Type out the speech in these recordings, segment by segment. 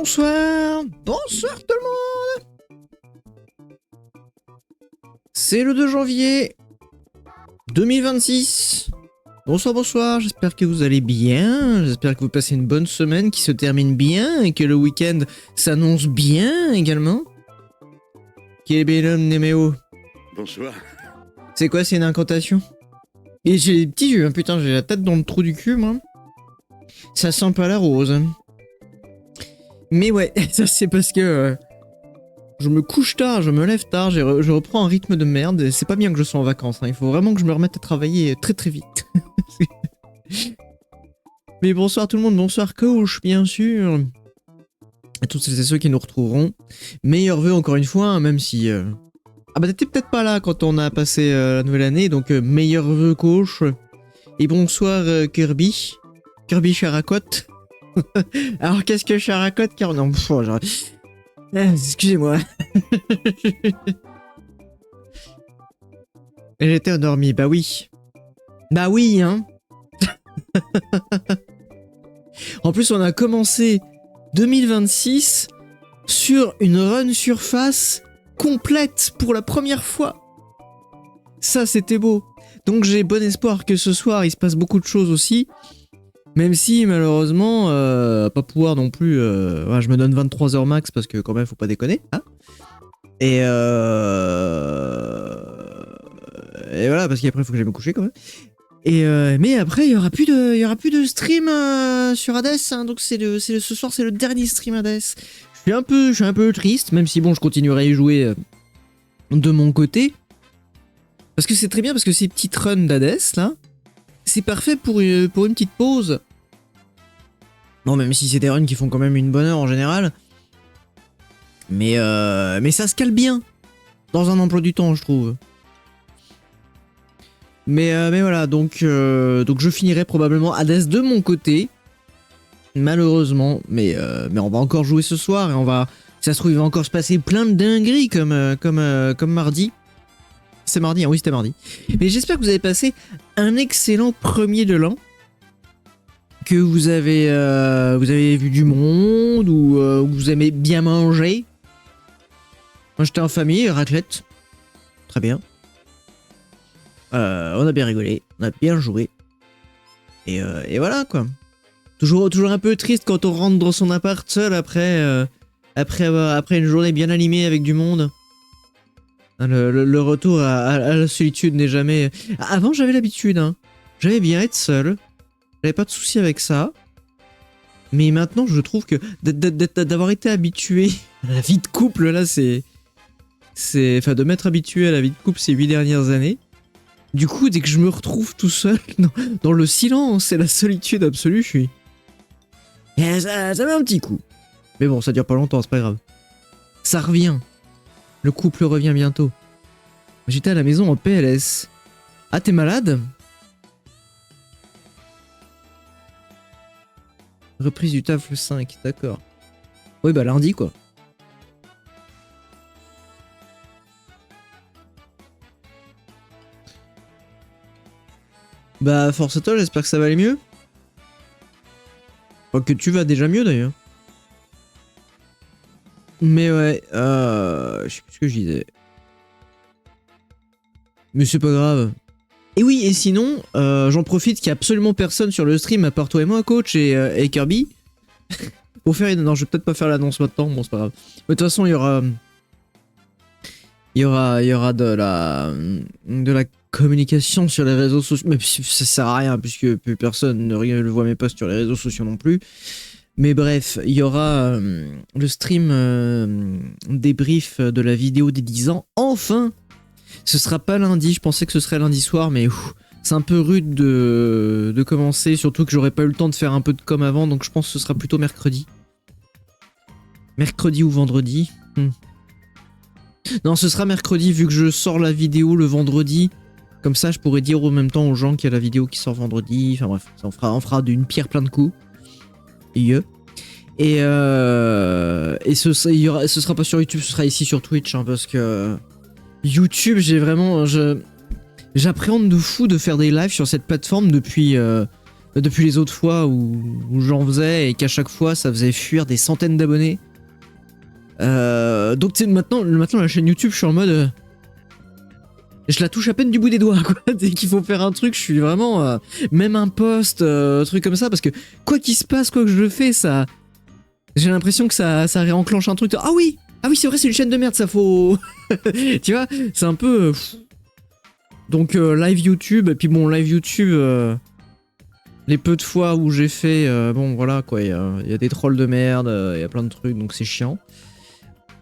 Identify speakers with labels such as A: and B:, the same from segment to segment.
A: Bonsoir, bonsoir tout le monde. C'est le 2 janvier 2026. Bonsoir, bonsoir, j'espère que vous allez bien, j'espère que vous passez une bonne semaine qui se termine bien et que le week-end s'annonce bien également. Kébélum Néméo.
B: Bonsoir.
A: C'est quoi, c'est une incantation? Et j'ai les petits yeux, hein, putain, j'ai la tête dans le trou du cul, moi. Ça sent pas la rose. Mais ouais, ça c'est parce que je me couche tard, je me lève tard, je reprends un rythme de merde et c'est pas bien que je sois en vacances, hein. Il faut vraiment que je me remette à travailler très très vite. Mais bonsoir tout le monde, bonsoir coach bien sûr. À toutes celles et ceux qui nous retrouveront. Meilleurs vœux encore une fois, hein, même si... Ah bah t'étais peut-être pas là quand on a passé la nouvelle année, donc meilleurs vœux coach. Et bonsoir Kirby. Kirby Characotte. Alors qu'est-ce que Characotte car non, excusez-moi. J'étais endormi, bah oui. Bah oui, hein. En plus, on a commencé 2026 sur une run surface complète pour la première fois. Ça, c'était beau. Donc j'ai bon espoir que ce soir, il se passe beaucoup de choses aussi. Même si, malheureusement, pas pouvoir non plus... ouais, je me donne 23 heures max parce que quand même, faut pas déconner. Hein, et voilà, parce qu'après, il faut que j'aille me coucher quand même. Mais après, il y aura plus de stream sur Hades. Hein, donc ce soir, c'est le dernier stream Hades. Je suis un peu triste, même si bon, je continuerai à y jouer de mon côté. Parce que c'est très bien, parce que ces petites runs d'Hades, là, c'est parfait pour une petite pause. Bon, même si c'est des runs qui font quand même une bonne heure en général. Mais ça se cale bien. Dans un emploi du temps, je trouve. Mais voilà, donc je finirai probablement Hades de mon côté. Malheureusement. Mais on va encore jouer ce soir. Et on va... Ça se trouve, il va encore se passer plein de dingueries comme mardi. C'est mardi, hein, oui c'était mardi. Mais j'espère que vous avez passé un excellent premier de l'an. Que vous avez vu du monde ou vous aimez bien manger. Moi j'étais en famille, raclette. Très bien. On a bien rigolé, on a bien joué. Et voilà quoi. Toujours un peu triste quand on rentre dans son appart seul après une journée bien animée avec du monde. Le retour à la solitude n'est jamais... Avant, j'avais l'habitude, hein. J'aimais bien être seul. J'avais pas de soucis avec ça. Mais maintenant, je trouve que d'avoir été habitué à la vie de couple, là, enfin, de m'être habitué à la vie de couple ces 8 dernières années. Du coup, dès que je me retrouve tout seul, dans le silence et la solitude absolue, je suis... Ça met un petit coup. Mais bon, ça dure pas longtemps, c'est pas grave. Ça revient. Le couple revient bientôt. J'étais à la maison en PLS. Ah, t'es malade? Reprise du taf le 5, d'accord. Oui, bah lundi, quoi. Bah, force à toi, j'espère que ça va aller mieux. Enfin, que tu vas déjà mieux, d'ailleurs. Mais ouais, je sais plus ce que je disais. Mais c'est pas grave. Et oui, et sinon, j'en profite qu'il y a absolument personne sur le stream à part toi et moi, coach, et Kirby. Pour faire une... Non, je vais peut-être pas faire l'annonce maintenant, bon, c'est pas grave. Mais de toute façon, il y aura de la communication sur les réseaux sociaux. Mais ça sert à rien, puisque plus personne ne voit mes posts sur les réseaux sociaux non plus. Mais bref, il y aura le stream débrief de la vidéo des 10 ans. Enfin! Ce sera pas lundi, je pensais que ce serait lundi soir, mais c'est un peu rude de commencer, surtout que j'aurais pas eu le temps de faire un peu de com avant, donc je pense que ce sera plutôt mercredi. Mercredi ou vendredi. Non, ce sera mercredi, vu que je sors la vidéo le vendredi. Comme ça, je pourrais dire en même temps aux gens qu'il y a la vidéo qui sort vendredi. Enfin bref, on fera d'une pierre plein de coups. Et ce sera pas sur YouTube, ce sera ici sur Twitch, hein, parce que YouTube, j'appréhende de fou de faire des lives sur cette plateforme depuis depuis les autres fois où j'en faisais et qu'à chaque fois ça faisait fuir des centaines d'abonnés. Donc tu sais, maintenant la chaîne YouTube, je suis en mode... je la touche à peine du bout des doigts, quoi. Dès qu'il faut faire un truc, je suis vraiment... même un post, truc comme ça, parce que quoi qu'il se passe, quoi que je fais, ça... J'ai l'impression que ça réenclenche un truc. Ah oui, c'est vrai, c'est une chaîne de merde, ça faut... tu vois, c'est un peu... Donc live YouTube, et puis bon, live YouTube... les peu de fois où j'ai fait... bon, voilà, quoi, il y a des trolls de merde, il y a plein de trucs, donc c'est chiant.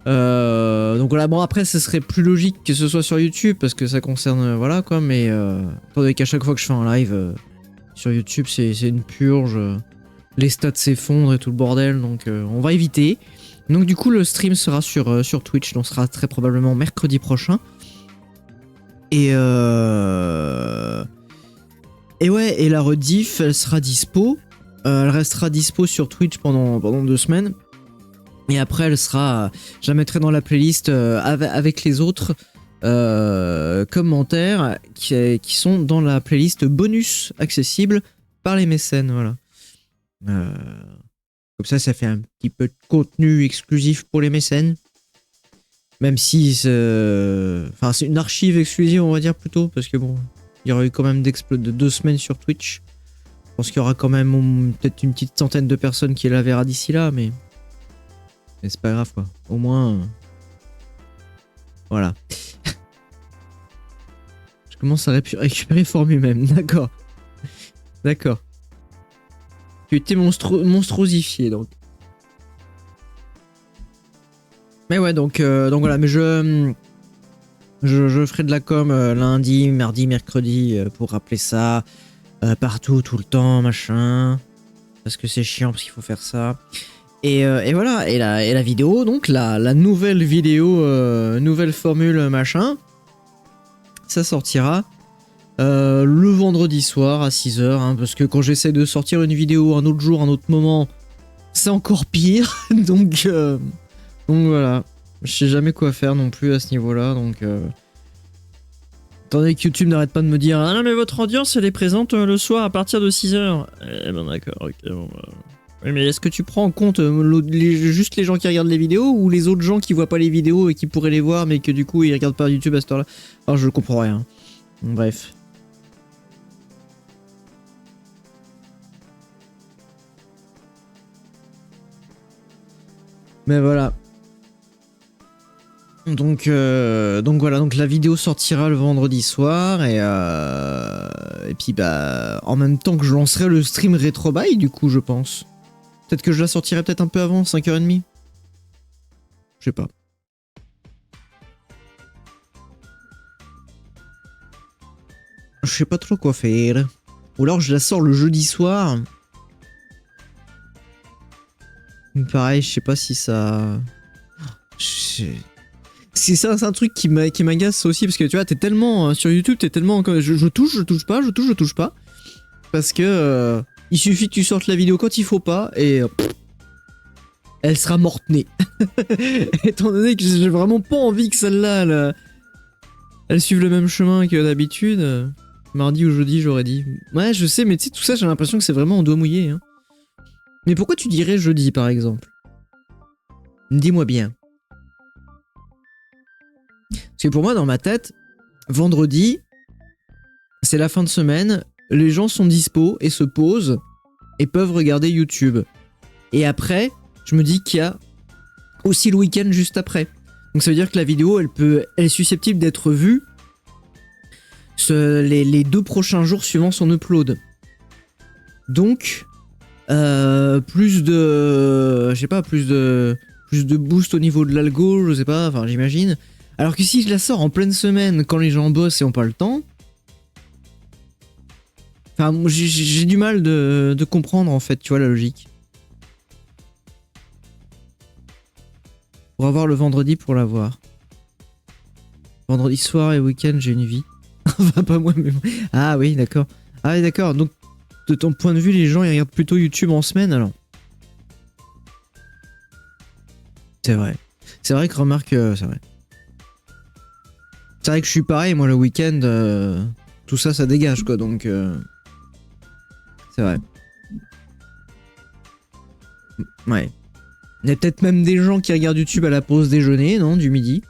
A: Donc voilà, bon après ce serait plus logique que ce soit sur YouTube parce que ça concerne, voilà quoi, mais attendez qu'à chaque fois que je fais un live sur YouTube c'est une purge, les stats s'effondrent et tout le bordel, donc on va éviter. Donc du coup le stream sera sur Twitch, donc sera très probablement mercredi prochain. Et ouais, et la rediff elle sera dispo, elle restera dispo sur Twitch pendant 2 semaines. Et après, elle sera, je la mettrai dans la playlist avec les autres commentaires qui sont dans la playlist bonus accessible par les mécènes. Voilà. Comme ça fait un petit peu de contenu exclusif pour les mécènes. Même si c'est une archive exclusive, on va dire plutôt, parce que bon, il y aura eu quand même de 2 semaines sur Twitch. Je pense qu'il y aura quand même peut-être une petite centaine de personnes qui la verra d'ici là, mais c'est pas grave quoi. Au moins... Voilà. Je commence à récupérer forme même. D'accord. D'accord. Tu étais monstrosifié donc. Mais ouais, donc voilà. Mais je ferai de la com lundi, mardi, mercredi pour rappeler ça. Partout, tout le temps, machin. Parce que c'est chiant, parce qu'il faut faire ça. Et voilà, et la vidéo, donc la nouvelle vidéo, nouvelle formule machin, ça sortira le vendredi soir à 6 h, hein, parce que quand j'essaie de sortir une vidéo un autre jour, un autre moment, c'est encore pire, donc voilà, je sais jamais quoi faire non plus à ce niveau-là, donc... Attendez que YouTube n'arrête pas de me dire « Ah non mais votre audience elle est présente le soir à partir de 6 h ». Eh ben d'accord, ok, bon bah... Oui, mais est-ce que tu prends en compte juste les gens qui regardent les vidéos ou les autres gens qui voient pas les vidéos et qui pourraient les voir mais que du coup ils regardent pas YouTube à cette heure-là? Alors je comprends rien. Bref. Mais voilà. Donc voilà, donc la vidéo sortira le vendredi soir et puis bah en même temps que je lancerai le stream Retro Buy du coup je pense. Peut-être que je la sortirai peut-être un peu avant, 5h30. Je sais pas. Je sais pas trop quoi faire. Ou alors je la sors le jeudi soir. Pareil, je sais pas si ça... C'est un truc qui m'agace aussi, parce que tu vois, t'es tellement... sur YouTube, t'es tellement... Je touche pas. Parce que... il suffit que tu sortes la vidéo quand il faut pas, et... elle sera morte-née. Étant donné que j'ai vraiment pas envie que celle-là, elle suive le même chemin que d'habitude. Mardi ou jeudi, j'aurais dit. Ouais, je sais, mais tu sais, tout ça, j'ai l'impression que c'est vraiment en doigt mouillé. Hein. Mais pourquoi tu dirais jeudi, par exemple? Dis-moi bien. Parce que pour moi, dans ma tête, vendredi, c'est la fin de semaine, les gens sont dispo et se posent et peuvent regarder YouTube. Et après, je me dis qu'il y a aussi le week-end juste après. Donc ça veut dire que la vidéo, elle est susceptible d'être vue les 2 prochains jours suivant son upload. Donc, plus de... je sais pas, plus de boost au niveau de l'algo, je sais pas, enfin j'imagine. Alors que si je la sors en pleine semaine, quand les gens bossent et ont pas le temps... Enfin, j'ai du mal de comprendre en fait, tu vois, la logique. Pour avoir le vendredi pour l'avoir. Vendredi soir et week-end, j'ai une vie. Enfin, pas moi, mais... Ah oui, d'accord. Ah oui, d'accord. Donc, de ton point de vue, les gens, ils regardent plutôt YouTube en semaine, alors. C'est vrai. C'est vrai que remarque... c'est vrai. C'est vrai que je suis pareil, moi, le week-end, tout ça, ça dégage, quoi, donc... C'est vrai. Ouais. Il y a peut-être même des gens qui regardent YouTube à la pause déjeuner, non? Du midi.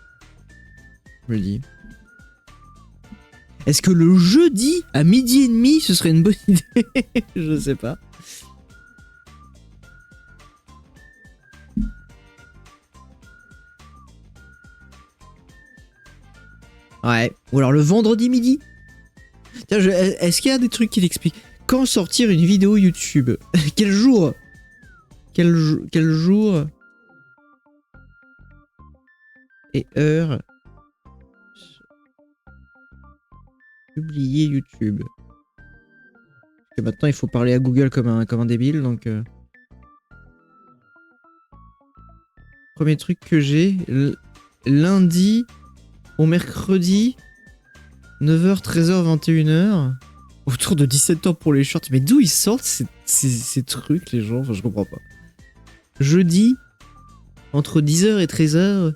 A: Je le dis. Est-ce que le jeudi à midi et demi, ce serait une bonne idée? Je sais pas. Ouais. Ou alors le vendredi midi. Tiens, est-ce qu'il y a des trucs qui l'expliquent? Quand sortir une vidéo YouTube? Quel jour? Quel jour et heure publier YouTube? Et maintenant il faut parler à Google comme un débile, donc premier truc que j'ai, lundi au mercredi 9h, 13h, 21h autour de 17h pour les shorts. Mais d'où ils sortent ces trucs, les gens? Enfin, je comprends pas. Jeudi entre 10h et 13h.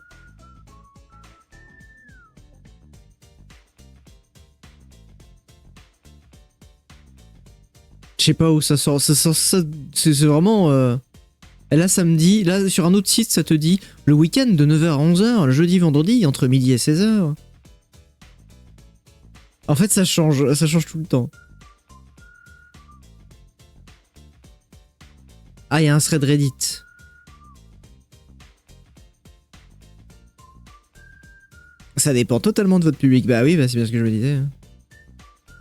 A: Je sais pas où ça sort. C'est vraiment... Et là, samedi, là, sur un autre site, ça te dit le week-end de 9h à 11h, le jeudi, vendredi, entre midi et 16h. En fait, ça change tout le temps. Ah, il y a un thread Reddit. Ça dépend totalement de votre public. Bah oui, bah c'est bien ce que je me disais.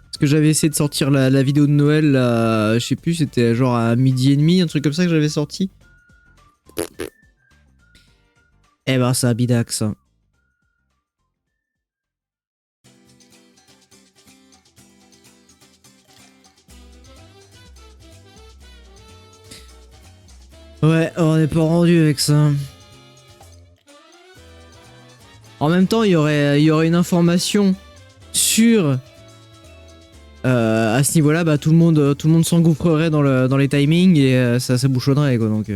A: Parce que j'avais essayé de sortir la vidéo de Noël, je sais plus, c'était genre à midi et demi, un truc comme ça que j'avais sorti. Eh ben, ça a bidax. Ouais, on n'est pas rendu avec ça. En même temps, il y aurait une information sur... à ce niveau-là, bah, tout le monde s'engouffrerait dans les timings et ça bouchonnerait, quoi, donc...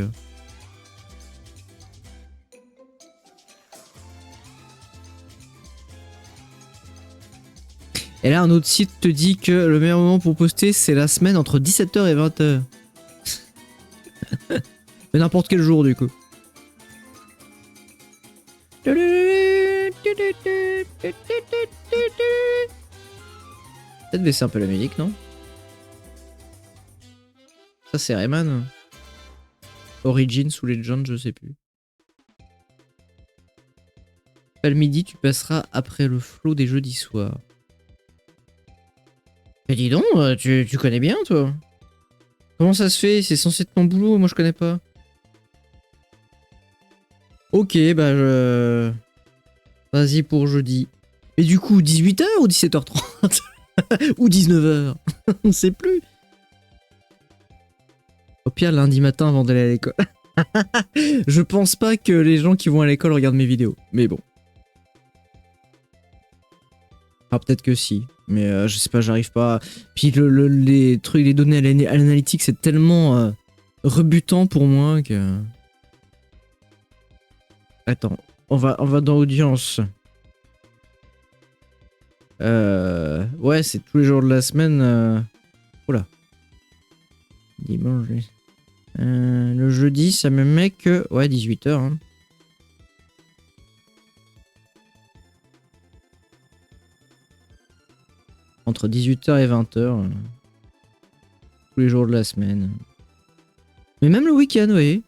A: Et là, un autre site te dit que le meilleur moment pour poster, c'est la semaine entre 17h et 20h. Mais n'importe quel jour, du coup. Peut-être baisser un peu la musique, non? Ça, c'est Rayman. Origins ou Legend, je sais plus. Pas le midi, tu passeras après le flow des jeudis soirs. Mais dis donc, tu connais bien, toi? Comment ça se fait? C'est censé être mon boulot, moi je connais pas. Ok, bah je... Vas-y pour jeudi. Mais du coup, 18h ou 17h30? Ou 19h? On sait plus. Au pire, lundi matin avant d'aller à l'école. Je pense pas que les gens qui vont à l'école regardent mes vidéos. Mais bon. Ah, peut-être que si. Mais je sais pas, j'arrive pas. Puis les trucs, les données à l'analytique, c'est tellement rebutant pour moi que... Attends, on va dans audience. Ouais, c'est tous les jours de la semaine. Oula. Dimanche. Le jeudi, ça me met que... Ouais, 18h. Hein. Entre 18h et 20h. Tous les jours de la semaine. Mais même le week-end, vous voyez.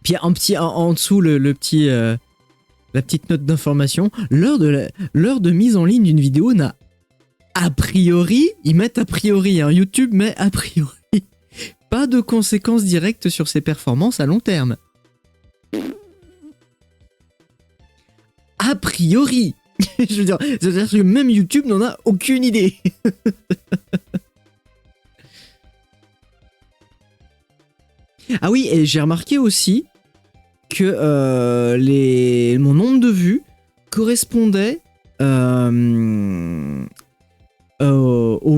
A: Puis un petit en dessous le petit la petite note d'information. L'heure de mise en ligne d'une vidéo n'a a priori, ils mettent a priori, hein, YouTube met a priori pas de conséquences directes sur ses performances à long terme. A priori. Je veux dire, c'est-à-dire que même YouTube n'en a aucune idée. Ah oui, et j'ai remarqué aussi que mon nombre de vues correspondait au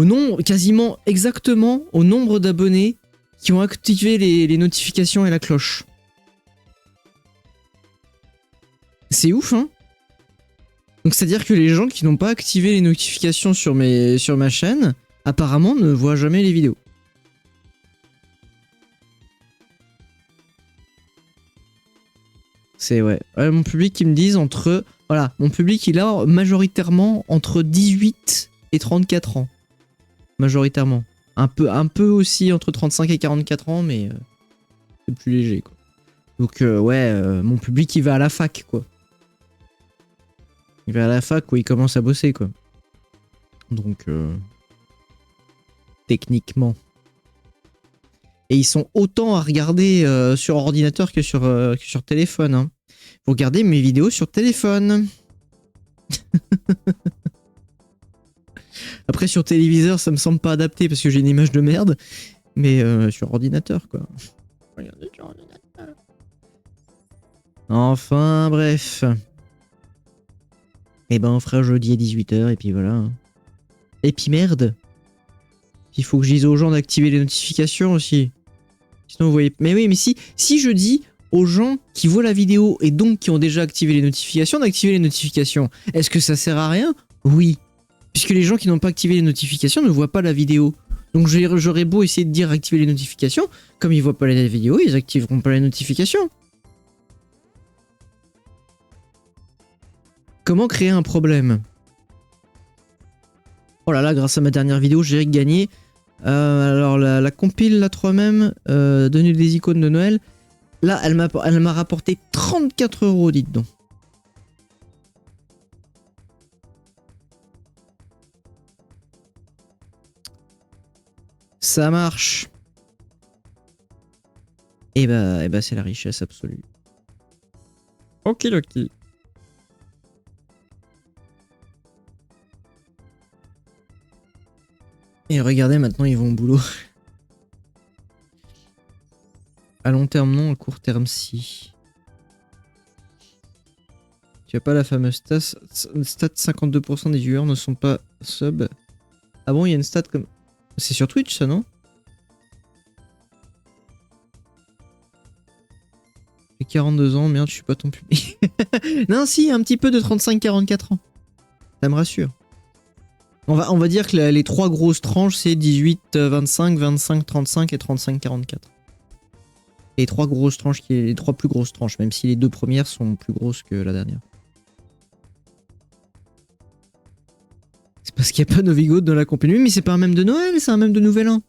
A: nom, quasiment exactement au nombre d'abonnés qui ont activé les notifications et la cloche. C'est ouf, hein? Donc c'est-à-dire que les gens qui n'ont pas activé les notifications sur ma chaîne, apparemment ne voient jamais les vidéos. C'est ouais. Mon public qui me disent entre... Voilà, mon public il a majoritairement entre 18 et 34 ans. Majoritairement. Un peu aussi entre 35 et 44 ans, mais c'est plus léger, quoi. Donc mon public il va à la fac, quoi. Il va à la fac, quoi, il commence à bosser, quoi. Donc, techniquement. Et ils sont autant à regarder sur ordinateur que sur téléphone. Hein. Vous regardez mes vidéos sur téléphone. Après, sur téléviseur, ça me semble pas adapté parce que j'ai une image de merde. Mais sur ordinateur, quoi. Regardez sur ordinateur. Enfin, bref. Et ben, on fera jeudi à 18h et puis voilà. Et puis merde. Il faut que je dise aux gens d'activer les notifications aussi. Sinon, vous voyez. Mais oui, mais si je dis aux gens qui voient la vidéo et donc qui ont déjà activé les notifications, d'activer les notifications, est-ce que ça sert à rien? Oui. Puisque les gens qui n'ont pas activé les notifications ne voient pas la vidéo. Donc j'aurais beau essayer de dire activer les notifications, comme ils voient pas la vidéo, ils activeront pas les notifications. Comment créer un problème? Oh là là, grâce à ma dernière vidéo, j'ai gagné. Alors la compile, la 3 même, donner des icônes de Noël. Là, elle m'a rapporté 34 €, dites donc. Ça marche. Et bah c'est la richesse absolue. Ok, ok. Et regardez, maintenant ils vont au boulot. À long terme non, à court terme si. Tu as pas la fameuse stat 52% des viewers ne sont pas sub. Ah bon, il y a une stat comme... C'est sur Twitch ça, non? J'ai 42 ans, merde, je suis pas ton public. Non, si, un petit peu de 35-44 ans. Ça me rassure. On va dire que les trois grosses tranches, c'est 18-25, 25-35 et 35-44. Les trois grosses tranches, les trois plus grosses tranches, même si les deux premières sont plus grosses que la dernière. C'est parce qu'il n'y a pas Novigoat dans la compagnie. Mais c'est pas un mème de Noël, c'est un mème de Nouvel An.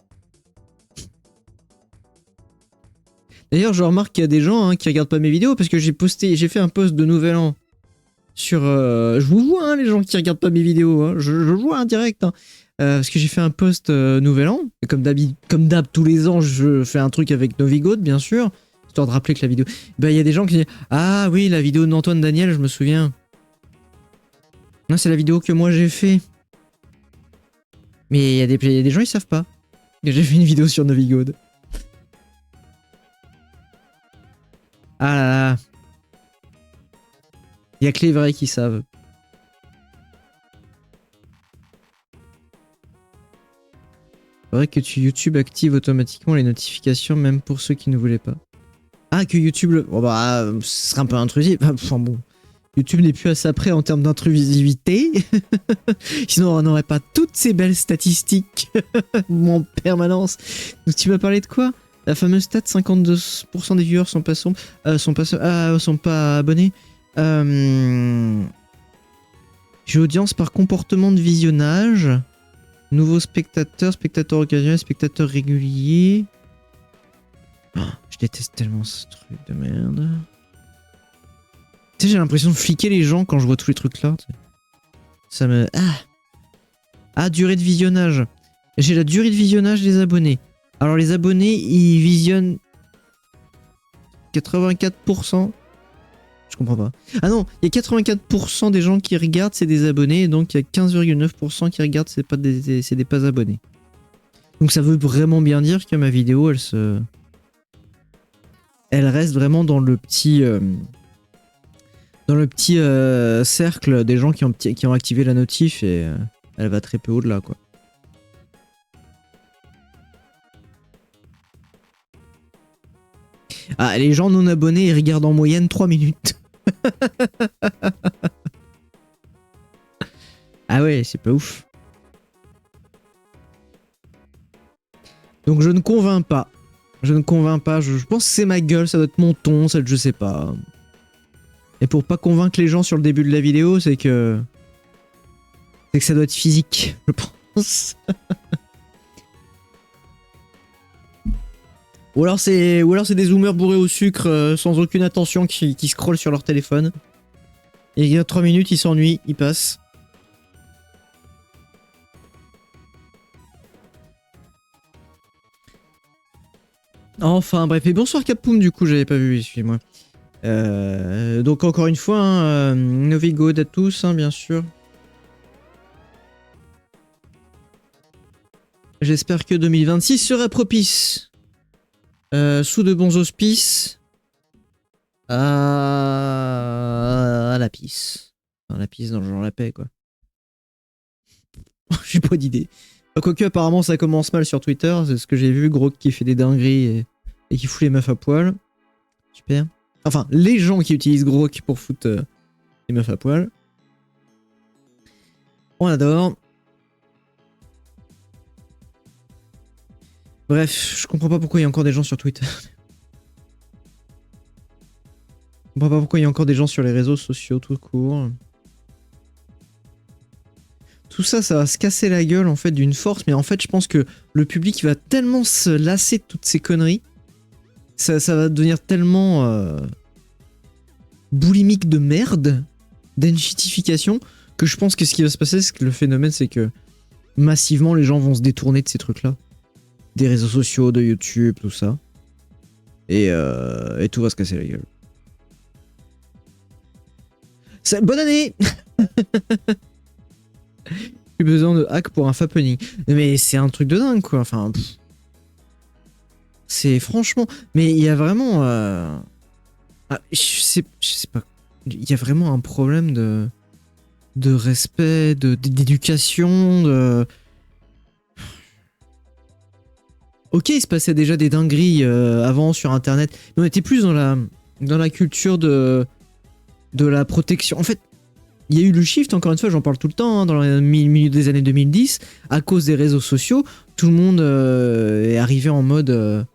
A: D'ailleurs, je remarque qu'il y a des gens qui regardent pas mes vidéos parce que j'ai fait un post de Nouvel An sur... je vous vois, les gens qui regardent pas mes vidéos. Hein, je vois en direct. Hein, parce que j'ai fait un post Nouvel An. Et comme d'hab, tous les ans, je fais un truc avec Novigoat, bien sûr. Histoire de rappeler que la vidéo... Bah, il y a des gens qui disent « Ah oui, la vidéo d'Antoine Daniel, je me souviens. » Non, c'est la vidéo que moi j'ai fait. Mais il y a des gens, ils savent pas. J'ai fait une vidéo sur Novigoat. Ah là là. Il y a que les vrais qui savent. C'est vrai que YouTube active automatiquement les notifications même pour ceux qui ne voulaient pas. Ah, que YouTube... Bon bah, ce serait un peu intrusif. Enfin bon, YouTube n'est plus à ça près en termes d'intrusivité. Sinon on n'aurait pas toutes ces belles statistiques en permanence. Donc tu m'as parlé de quoi? La fameuse stat, 52% des viewers sont pas abonnés. J'ai audience par comportement de visionnage. Nouveaux spectateurs, spectateurs occasionnels, spectateurs réguliers. Oh, je déteste tellement ce truc de merde. Tu sais, j'ai l'impression de fliquer les gens quand je vois tous les trucs là. Ça me... Ah, durée de visionnage. J'ai la durée de visionnage des abonnés. Alors les abonnés, ils visionnent 84%. Je comprends pas. Ah non, il y a 84% des gens qui regardent, c'est des abonnés. Donc il y a 15,9% qui regardent, c'est des pas abonnés. Donc ça veut vraiment bien dire que ma vidéo, elle reste vraiment dans le petit... cercle des gens qui ont activé la notif et elle va très peu au-delà, quoi. Ah, les gens non abonnés, ils regardent en moyenne 3 minutes. Ah ouais, c'est pas ouf. Donc je ne convainc pas. Je ne convainc pas. Je pense que c'est ma gueule, ça doit être mon ton, ça, je sais pas. Et pour pas convaincre les gens sur le début de la vidéo, c'est que ça doit être physique, je pense. Ou alors c'est des zoomers bourrés au sucre sans aucune attention qui scrollent sur leur téléphone. Et il y a 3 minutes, ils s'ennuient, ils passent. Enfin bref, et bonsoir Capoum, du coup j'avais pas vu, excusez-moi. Donc encore une fois, hein, Novigod à tous, hein, bien sûr. J'espère que 2026 sera propice. Sous de bons auspices. À la pisse. Enfin, la pisse dans le genre la paix, quoi. J'ai pas d'idée. Quoique, apparemment, ça commence mal sur Twitter. C'est ce que j'ai vu. Gros qui fait des dingueries et qui fout les meufs à poil. Super. Enfin, les gens qui utilisent Grok pour foutre les meufs à poil. On adore. Bref, je comprends pas pourquoi il y a encore des gens sur Twitter. Je comprends pas pourquoi il y a encore des gens sur les réseaux sociaux tout court. Tout ça, ça va se casser la gueule en fait d'une force, mais en fait je pense que le public va tellement se lasser de toutes ces conneries, ça va devenir tellement boulimique de merde, d'enchitification, que je pense que ce qui va se passer, c'est que le phénomène, c'est que massivement les gens vont se détourner de ces trucs-là. Des réseaux sociaux, de YouTube, tout ça. Et tout va se casser la gueule. Bonne année. Plus besoin de hack pour un fappening. Mais c'est un truc de dingue, quoi. Enfin, c'est franchement... Mais il y a vraiment... je sais pas. Il y a vraiment un problème de respect, d'éducation, de... Ok, il se passait déjà des dingueries avant sur Internet, mais on était plus dans la culture de la protection. En fait, il y a eu le shift, encore une fois, j'en parle tout le temps, hein, dans le milieu des années 2010, à cause des réseaux sociaux, tout le monde est arrivé en mode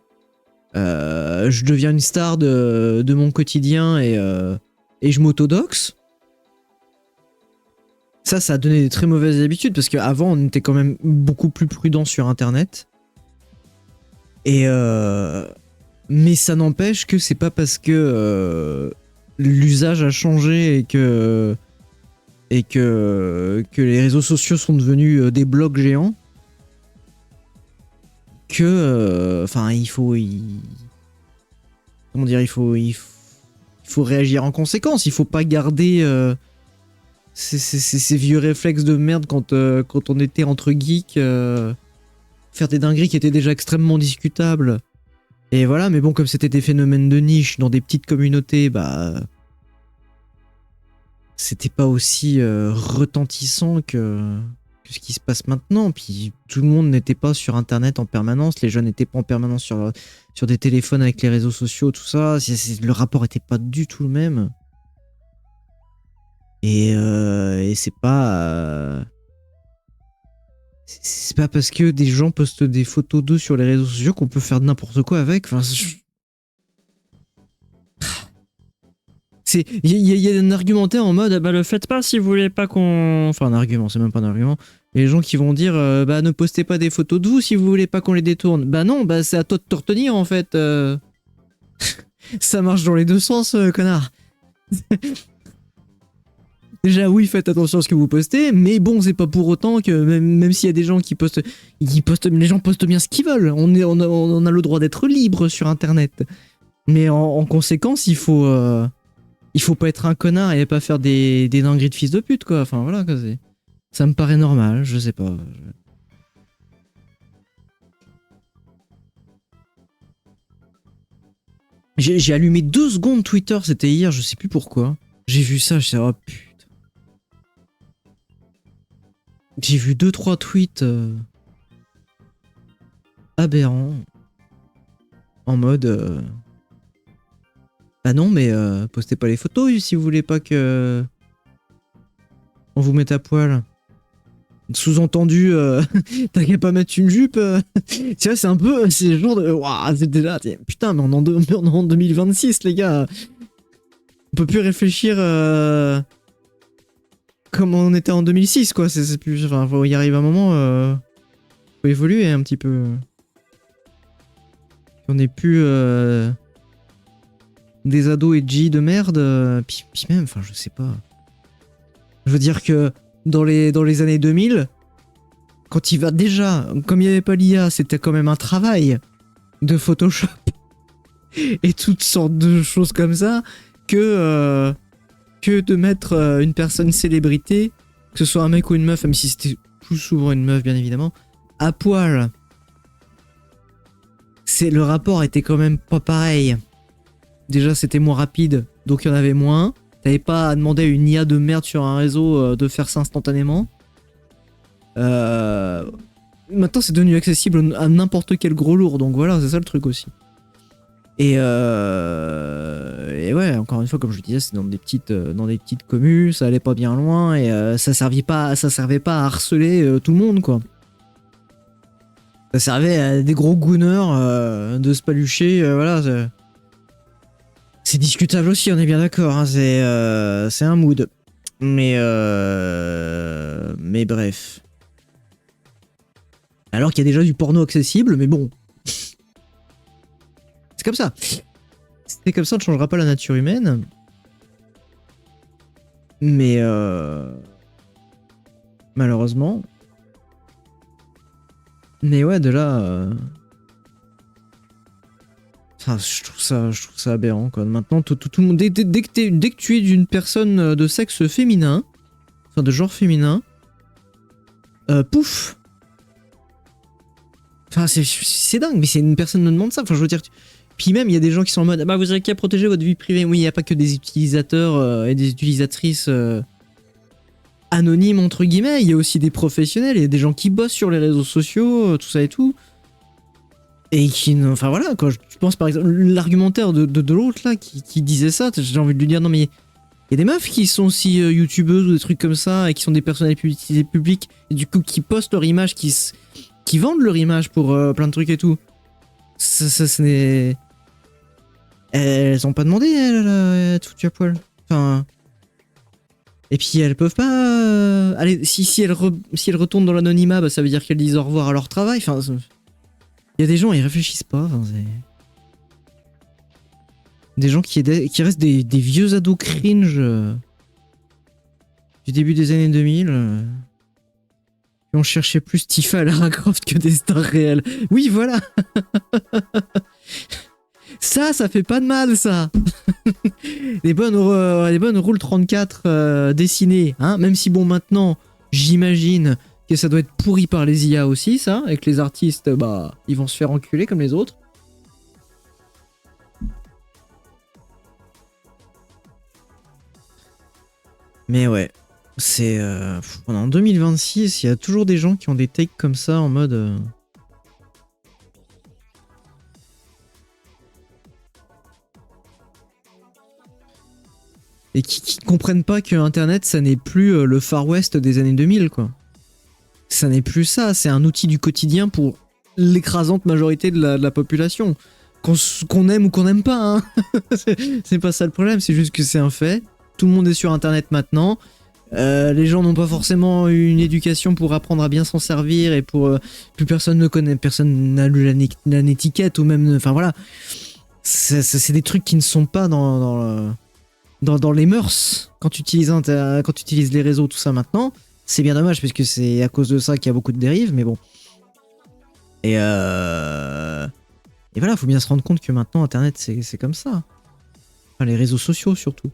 A: je deviens une star de mon quotidien et je m'autodoxe. Ça a donné des très mauvaises habitudes, parce qu'avant, on était quand même beaucoup plus prudent sur Internet. Et mais ça n'empêche que c'est pas parce que l'usage a changé et que les réseaux sociaux sont devenus des blogs géants que enfin il faut réagir en conséquence. Il faut pas garder ces vieux réflexes de merde quand on était entre geeks, faire des dingueries qui étaient déjà extrêmement discutables. Et voilà, mais bon, comme c'était des phénomènes de niche dans des petites communautés, bah c'était pas aussi retentissant que ce qui se passe maintenant. Puis tout le monde n'était pas sur Internet en permanence, les jeunes n'étaient pas en permanence sur des téléphones avec les réseaux sociaux, tout ça. Le rapport était pas du tout le même. Et c'est pas... c'est pas parce que des gens postent des photos d'eux sur les réseaux sociaux qu'on peut faire n'importe quoi avec. Enfin, il y a un argumentaire en mode bah le faites pas si vous voulez pas qu'on... Enfin un argument, c'est même pas un argument. Les gens qui vont dire bah ne postez pas des photos de vous si vous voulez pas qu'on les détourne. Bah non, bah c'est à toi de te retenir en fait. Ça marche dans les deux sens, connard. Déjà oui, faites attention à ce que vous postez, mais bon, c'est pas pour autant que même s'il y a des gens qui postent, les gens postent bien ce qu'ils veulent. On a le droit d'être libre sur Internet. Mais en conséquence, il faut pas être un connard et pas faire des dingueries de fils de pute, quoi. Enfin voilà, quoi, ça me paraît normal, je sais pas. J'ai allumé 2 secondes Twitter, c'était hier, je sais plus pourquoi. J'ai vu ça, je sais, oh putain. J'ai vu 2-3 tweets aberrants. En mode... bah non, mais postez pas les photos si vous voulez pas que... on vous mette à poil. Sous-entendu, t'as qu'à pas mettre une jupe. Tu vois, c'est un peu, c'est le genre de, waouh, c'est déjà, putain, mais on est en 2026, les gars. On peut plus réfléchir comme on était en 2006, quoi. C'est plus, enfin, faut y arriver à un moment, faut évoluer un petit peu. On n'est plus des ados edgy de merde. Puis même, enfin, je sais pas. Je veux dire que dans les années 2000, quand il va déjà, comme il n'y avait pas l'IA, c'était quand même un travail de Photoshop et toutes sortes de choses comme ça que de mettre une personne célébrité, que ce soit un mec ou une meuf, même si c'était plus souvent une meuf bien évidemment, à poil. Le rapport était quand même pas pareil. Déjà c'était moins rapide, donc il y en avait moins. T'avais pas à demander à une IA de merde sur un réseau de faire ça instantanément. Maintenant c'est devenu accessible à n'importe quel gros lourd, donc voilà, c'est ça le truc aussi. Et ouais, encore une fois, comme je disais, c'est dans des petites communes, ça allait pas bien loin et ça servait pas à harceler tout le monde, quoi. Ça servait à des gros gooners de se palucher, voilà. C'est discutable aussi, on est bien d'accord, hein, c'est un mood. Mais bref. Alors qu'il y a déjà du porno accessible, mais bon. C'est comme ça. C'est comme ça, on ne changera pas la nature humaine. Mais malheureusement. Mais ouais, de là. Enfin, je trouve ça aberrant, quoi. Maintenant, tout le monde. Dès que tu es d'une personne de sexe féminin, enfin de genre féminin, pouf! Enfin, c'est dingue, mais c'est une personne me demande ça. Enfin, je veux dire. Puis même, il y a des gens qui sont en mode, bah, vous avez qu'à protéger votre vie privée. Oui, il n'y a pas que des utilisateurs et des utilisatrices anonymes, entre guillemets. Il y a aussi des professionnels, il y a des gens qui bossent sur les réseaux sociaux, tout ça et tout. Et qui, enfin voilà, quoi. Je pense par exemple, l'argumentaire de l'autre là, qui disait ça, j'ai envie de lui dire, non mais il y a des meufs qui sont aussi youtubeuses ou des trucs comme ça, et qui sont des personnalités publiques, et du coup qui postent leur image, qui vendent leur image pour plein de trucs et tout. Ça n'est... Elles ont pas demandé, elles, tout à poil. Enfin... Et puis elles peuvent pas... Allez, si elles retournent dans l'anonymat, bah, ça veut dire qu'elles disent au revoir à leur travail. Enfin, il y a des gens, ils réfléchissent pas. Enfin, des gens qui restent des vieux ados cringe du début des années 2000. Qui ont cherché plus Tifa et Lara Croft que des stars réelles. Oui, voilà. Ça fait pas de mal, ça. les bonnes Rule 34 dessinées, hein. Même si bon, maintenant, j'imagine que ça doit être pourri par les IA aussi, ça, et que les artistes, bah, ils vont se faire enculer comme les autres. Mais ouais, c'est... en 2026, il y a toujours des gens qui ont des takes comme ça en mode... Et qui comprennent pas que Internet, ça n'est plus le Far West des années 2000, quoi. Ça n'est plus ça, c'est un outil du quotidien pour l'écrasante majorité de la population. Qu'on aime ou qu'on n'aime pas, hein. C'est pas ça le problème, c'est juste que c'est un fait. Tout le monde est sur Internet maintenant. Les gens n'ont pas forcément une éducation pour apprendre à bien s'en servir et pour... plus personne ne connaît, personne n'a lu la étiquette ou même... Enfin voilà. C'est des trucs qui ne sont pas dans les mœurs quand tu utilises les réseaux, tout ça maintenant. C'est bien dommage parce que c'est à cause de ça qu'il y a beaucoup de dérives, mais bon. Et voilà, faut bien se rendre compte que maintenant Internet c'est comme ça. Enfin, les réseaux sociaux surtout.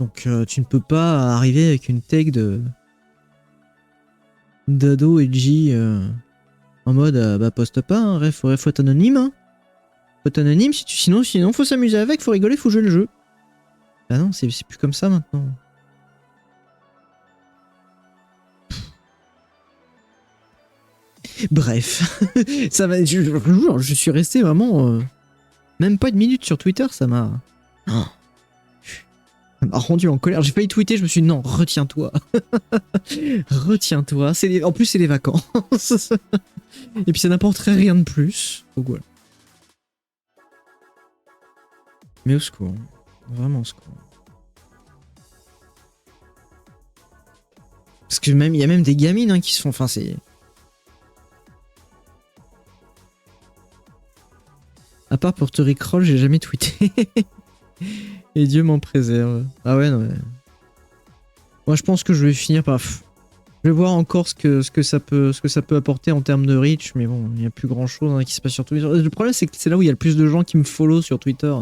A: Donc tu ne peux pas arriver avec une take d'ado edgy en mode bah poste pas, hein, faut être anonyme. Hein. Faut être anonyme, sinon faut s'amuser avec, faut rigoler, faut jouer le jeu. Bah non, c'est plus comme ça maintenant. Bref, ça va. Je suis resté vraiment même pas une minute sur Twitter, ça m'a rendu en colère. J'ai failli tweeter, je me suis dit non, retiens-toi. Retiens-toi. En plus, c'est les vacances. Et puis ça n'apporterait rien de plus. Donc voilà. Mais au secours. Vraiment au secours. Parce que même il y a même des gamines hein, qui se font... Enfin, c'est... À part pour te rickroll, j'ai jamais tweeté. Et Dieu m'en préserve. Ah ouais, non mais... Moi je pense que je vais finir par... Je vais voir encore ce que ça peut apporter en termes de reach, mais bon, il n'y a plus grand chose hein, qui se passe sur Twitter. Le problème c'est que c'est là où il y a le plus de gens qui me follow sur Twitter.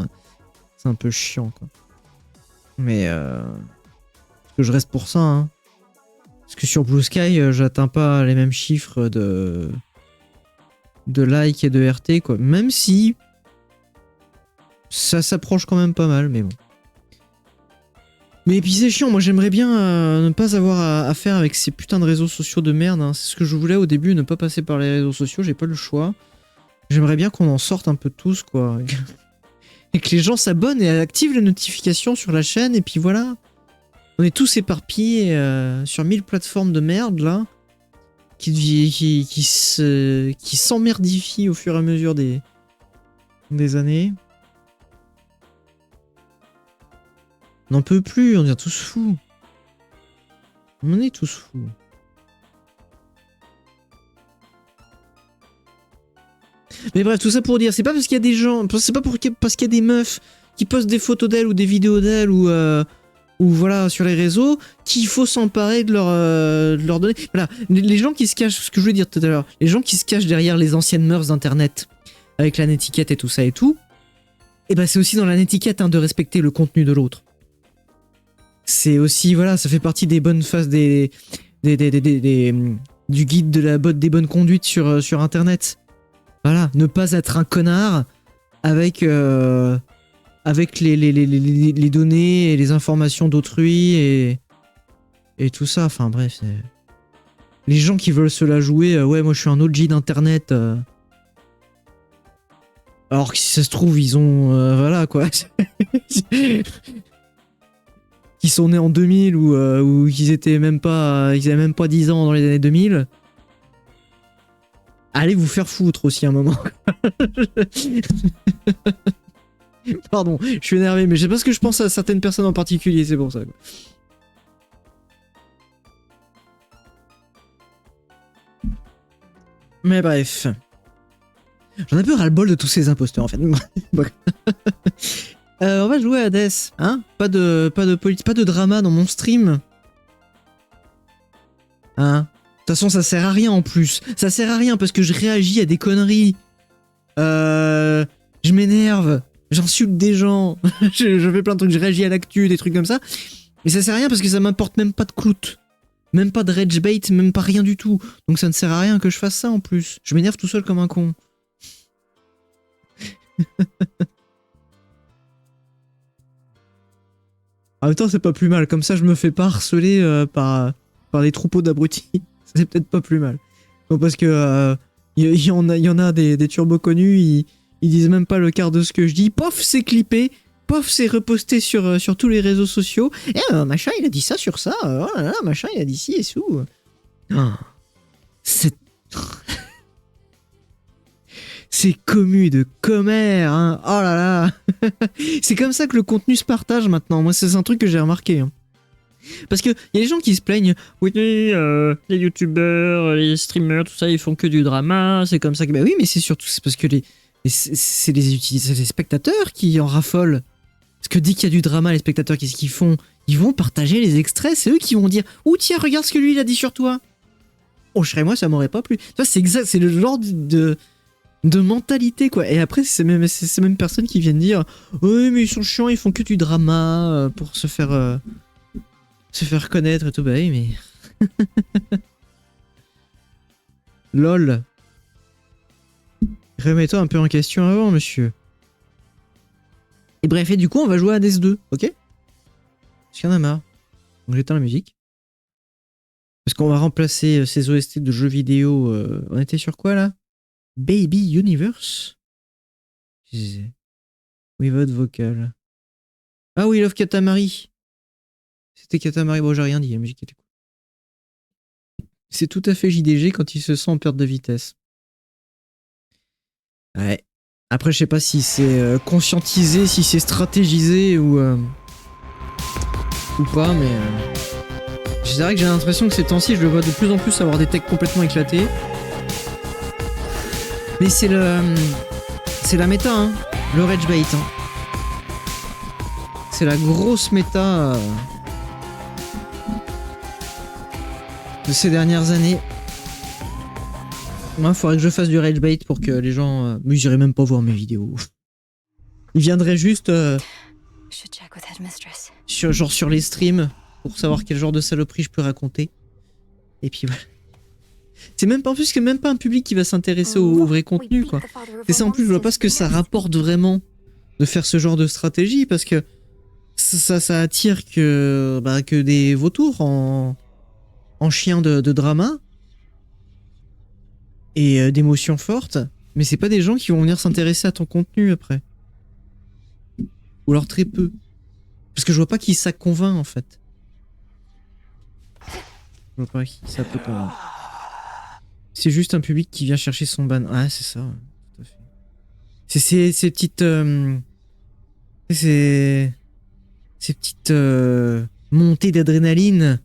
A: C'est un peu chiant quoi. Mais parce que je reste pour ça hein. Parce que sur Blue Sky, j'atteins pas les mêmes chiffres de likes et de RT quoi. Même si ça s'approche quand même pas mal, mais bon. Mais puis c'est chiant, moi j'aimerais bien ne pas avoir à faire avec ces putains de réseaux sociaux de merde. Hein. C'est ce que je voulais au début, ne pas passer par les réseaux sociaux, j'ai pas le choix. J'aimerais bien qu'on en sorte un peu tous, quoi. Et que les gens s'abonnent et activent les notifications sur la chaîne, et puis voilà. On est tous éparpillés sur 1000 plateformes de merde, là, qui s'emmerdifient au fur et à mesure des années. On n'en peut plus, on devient tous fous. On est tous fous. Mais bref, tout ça pour dire, c'est pas parce qu'il y a des gens, c'est pas parce qu'il y a des meufs qui postent des photos d'elles ou des vidéos d'elles ou voilà sur les réseaux qu'il faut s'emparer de leur donner. Voilà, les gens qui se cachent, ce que je voulais dire tout à l'heure, les gens qui se cachent derrière les anciennes mœurs d'internet avec la netiquette et tout ça et tout, et ben c'est aussi dans la netiquette hein, de respecter le contenu de l'autre. C'est aussi, voilà, ça fait partie des bonnes phases du guide de la des bonnes conduites sur Internet. Voilà, ne pas être un connard avec les données et les informations d'autrui et tout ça. Enfin bref, les gens qui veulent se la jouer, ouais, moi je suis un OG d'Internet. Alors que si ça se trouve, ils ont... voilà quoi. Qui sont nés en 2000 ou qu'ils étaient même pas, ils avaient même pas 10 ans dans les années 2000. Allez vous faire foutre aussi un moment. Pardon, je suis énervé, mais je sais pas ce que je pense à certaines personnes en particulier, c'est pour ça. Quoi. Mais bref. J'en ai peu ras-le-bol de tous ces imposteurs en fait. On va jouer à Hades, hein? Pas de politique, pas de drama dans mon stream. Hein? De toute façon, ça sert à rien en plus. Ça sert à rien parce que je réagis à des conneries. Je m'énerve. J'insulte des gens. je fais plein de trucs. Je réagis à l'actu, des trucs comme ça. Mais ça sert à rien parce que ça m'apporte même pas de clout. Même pas de rage bait, même pas rien du tout. Donc ça ne sert à rien que je fasse ça en plus. Je m'énerve tout seul comme un con. En même temps, c'est pas plus mal. Comme ça, je me fais pas harceler par des troupeaux d'abrutis. C'est peut-être pas plus mal. Bon, parce que y en a des turbos connus, ils disent même pas le quart de ce que je dis. Pof, c'est clippé. Pof, c'est reposté sur tous les réseaux sociaux. Et machin, il a dit ça sur ça. Oh là là, machin, il a dit ci et sous. Oh, c'est... C'est commu de commère, hein. Oh là là. C'est comme ça que le contenu se partage maintenant. Moi, c'est un truc que j'ai remarqué. Hein. Parce que y a des gens qui se plaignent. Oui, les youtubeurs, les streamers, tout ça, ils font que du drama. C'est comme ça que... Bah oui, mais c'est surtout c'est parce que c'est les spectateurs qui en raffolent. Parce que dès qu'il y a du drama, les spectateurs, qu'est-ce qu'ils font? Ils vont partager les extraits. C'est eux qui vont dire « Oh tiens, regarde ce que lui, il a dit sur toi. » Oh, je serais moi, ça m'aurait pas plu. Ça, c'est exact. C'est le genre de mentalité quoi. Et après c'est même ces mêmes personnes qui viennent dire oui mais ils sont chiants, ils font que du drama pour se faire connaître et tout. Bah oui mais lol, remets-toi un peu en question avant monsieur. Et bref, et du coup on va jouer à Hades 2, ok? Parce qu'il y en a marre. Donc j'éteins la musique parce qu'on va remplacer ces OST de jeux vidéo. On était sur quoi là? Baby Universe? Oui, votre vocal. Ah oui, Love Katamari. C'était Katamari. Bon, j'ai rien dit, la musique était cool. C'est tout à fait JDG quand il se sent en perte de vitesse. Ouais. Après, je sais pas si c'est conscientisé, si c'est stratégisé ou pas, mais c'est vrai que j'ai l'impression que ces temps-ci, je le vois de plus en plus avoir des techs complètement éclatés. Mais c'est la méta, hein. Le rage bait, hein. C'est la grosse méta de ces dernières années. Moi, il faudrait que je fasse du rage bait pour que les gens... mais ils iraient même pas voir mes vidéos. Ils viendraient juste sur les streams pour savoir quel genre de saloperie je peux raconter. Et puis voilà. C'est même pas, en plus, même pas un public qui va s'intéresser au vrai contenu, quoi. C'est ça, en plus, je vois pas ce que ça rapporte vraiment de faire ce genre de stratégie, parce que ça attire que des vautours en chiens de drama et d'émotions fortes, mais c'est pas des gens qui vont venir s'intéresser à ton contenu après. Ou alors très peu. Parce que je vois pas qui ça convainc, en fait. Je vois pas qui ça peut convaincre. C'est juste un public qui vient chercher son ban. Ah, c'est ça, tout à fait. C'est ces petites... ces petites montées d'adrénaline,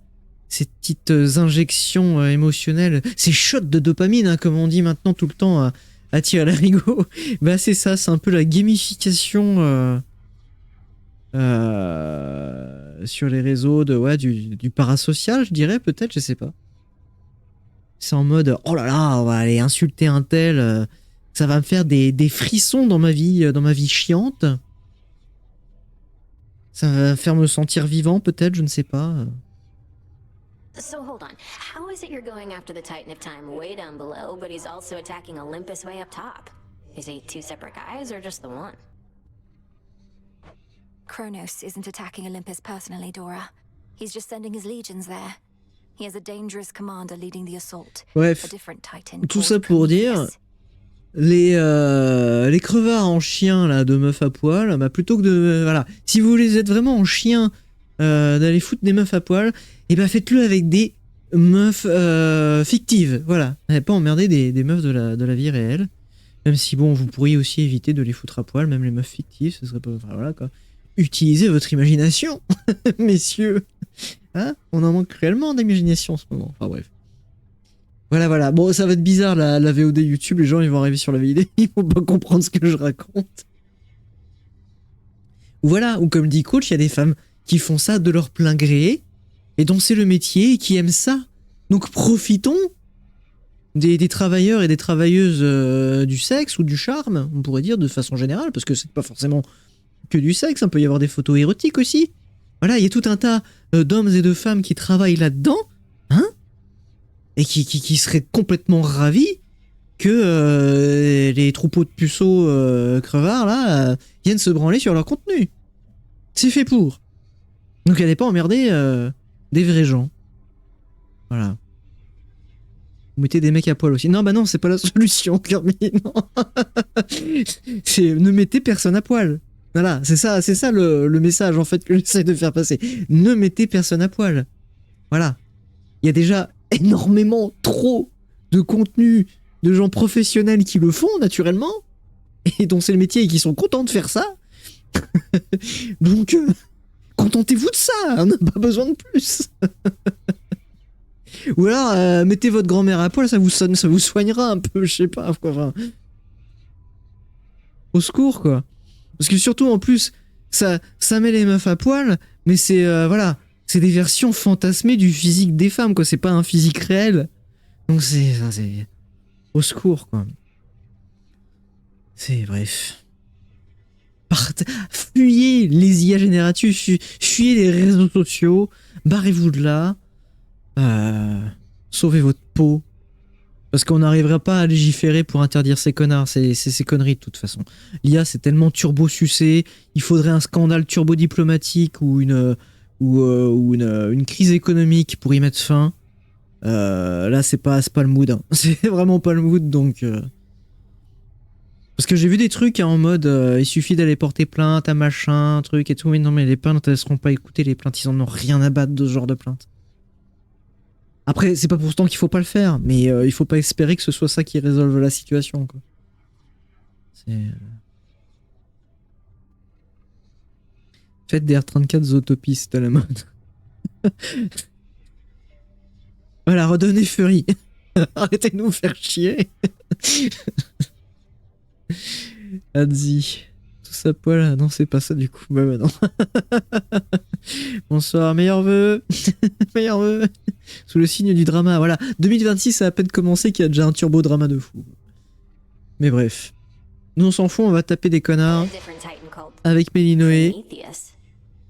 A: ces petites injections émotionnelles, ces shots de dopamine, hein, comme on dit maintenant tout le temps à tirer à l'arigot. Bah c'est ça, c'est un peu la gamification sur les réseaux du parasocial, je dirais, peut-être, je sais pas. C'est en mode, oh là là, on va aller insulter un tel, ça va me faire des frissons dans ma vie chiante. Ça va faire me sentir vivant, peut-être, je ne sais pas.
B: So hold on, how is it you're going after the Titan of Time way down below, but he's also attacking Olympus way up top? Is he two separate guys or just the one?
C: Kronos isn't attacking Olympus personally, Dora. He's just sending his legions there. He has a dangerous commander leading the assault.
A: Bref,
C: a different Titan
A: tout ça pour dire, les crevards en chien là, de meufs à poil, bah plutôt que de... voilà, si vous voulez être vraiment en chien d'aller foutre des meufs à poil, et bah faites-le avec des meufs fictives, voilà. Pas emmerder des meufs de la vie réelle. Même si bon, vous pourriez aussi éviter de les foutre à poil, même les meufs fictives, ce serait pas... Enfin, voilà quoi. Utilisez votre imagination, messieurs. Hein, on en manque réellement d'imagination en ce moment. Enfin bref. Voilà. Bon, ça va être bizarre la VOD YouTube. Les gens ils vont arriver sur la VOD, ils vont pas comprendre ce que je raconte. Voilà, ou comme dit Coach, il y a des femmes qui font ça de leur plein gré et dont c'est le métier et qui aiment ça. Donc profitons des travailleurs et des travailleuses du sexe ou du charme, on pourrait dire de façon générale, parce que c'est pas forcément que du sexe, il peut y avoir des photos érotiques aussi. Voilà, il y a tout un tas d'hommes et de femmes qui travaillent là-dedans, hein, et qui seraient complètement ravis que les troupeaux de puceaux crevards, là, viennent se branler sur leur contenu. C'est fait pour. Donc allez pas emmerder des vrais gens. Voilà. Vous mettez des mecs à poil aussi. Non, bah non, c'est pas la solution, Kirby, non. Ne mettez personne à poil. Voilà, c'est ça le message en fait que j'essaie de faire passer. Ne mettez personne à poil. Voilà. Il y a déjà énormément trop de contenu de gens professionnels qui le font naturellement et dont c'est le métier et qui sont contents de faire ça. Donc contentez-vous de ça, on n'a pas besoin de plus. Ou alors mettez votre grand-mère à poil, ça vous soignera un peu, je sais pas quoi. Enfin, au secours quoi. Parce que surtout, en plus, ça met les meufs à poil, mais c'est, voilà, c'est des versions fantasmées du physique des femmes, quoi. C'est pas un physique réel. Donc c'est au secours, quoi. C'est, bref. Fuyez les IA génératifs, fuyez les réseaux sociaux, barrez-vous de là, sauvez votre peau. Parce qu'on n'arrivera pas à légiférer pour interdire ces connards, ces conneries de toute façon. L'IA c'est tellement turbo-sucé, il faudrait un scandale turbo-diplomatique ou une crise économique pour y mettre fin. Là c'est pas le mood, hein. C'est vraiment pas le mood, donc Parce que j'ai vu des trucs hein, en mode il suffit d'aller porter plainte à machin, truc et tout. Mais non, mais les plaintes, elles seront pas écoutées. Les plaintes, ils en ont rien à battre de ce genre de plainte. Après, c'est pas pour autant qu'il faut pas le faire, mais il faut pas espérer que ce soit ça qui résolve la situation, quoi. C'est. Faites des R34 autopistes à la mode. Voilà, redonnez Fury. Arrêtez de nous faire chier. Adzi. Tout ça poil. Non, c'est pas ça du coup. Bah non. Bonsoir, meilleurs vœux. Meilleurs vœux. Sous le signe du drama. Voilà. 2026 a à peine commencé qu'il y a déjà un turbo drama de fou. Mais bref. Nous on s'en fout, on va taper des connards.
B: A different Titan called
A: Avec Mélinoé.
B: Prometheus.